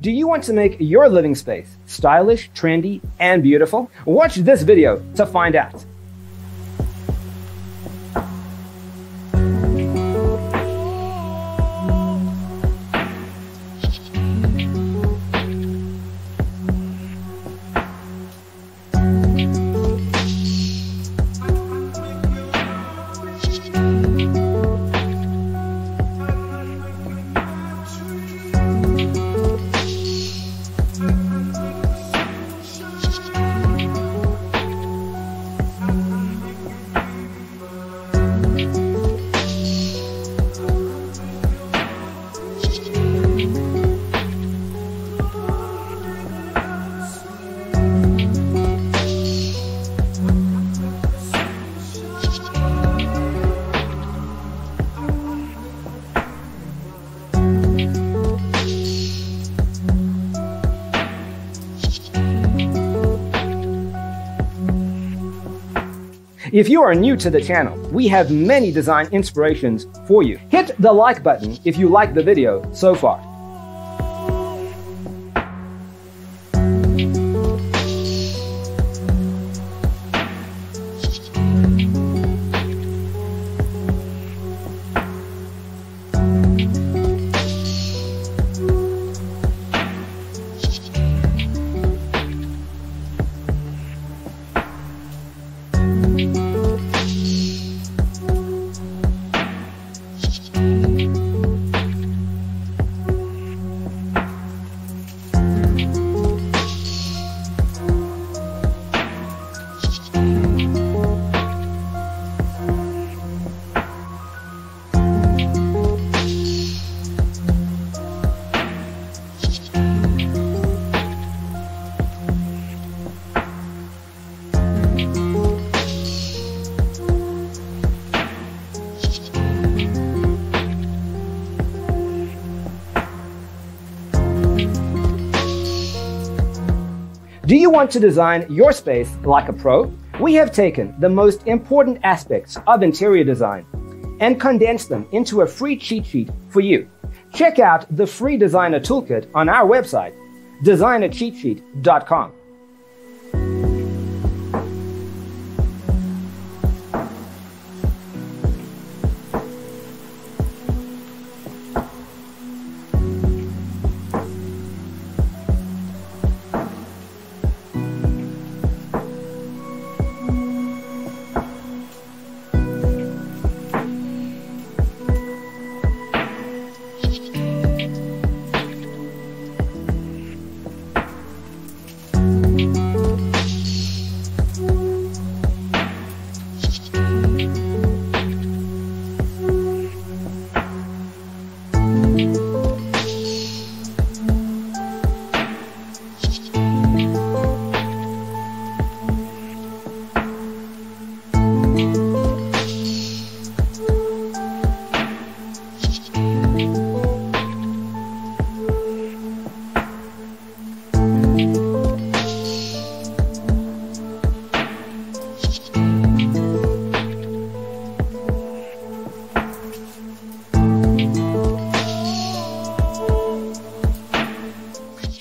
Do you want to make your living space stylish, trendy, and beautiful? Watch this video to find out. If you are new to the channel, we have many design inspirations for you. Hit the like button if you like the video so far. Do you want to design your space like a pro? We have taken the most important aspects of interior design and condensed them into a free cheat sheet for you. Check out the free designer toolkit on our website, designercheatsheet.com.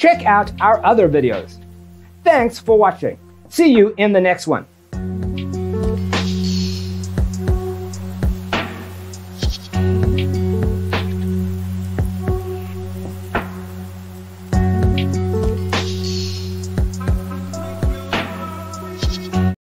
Check out our other videos. Thanks for watching. See you in the next one.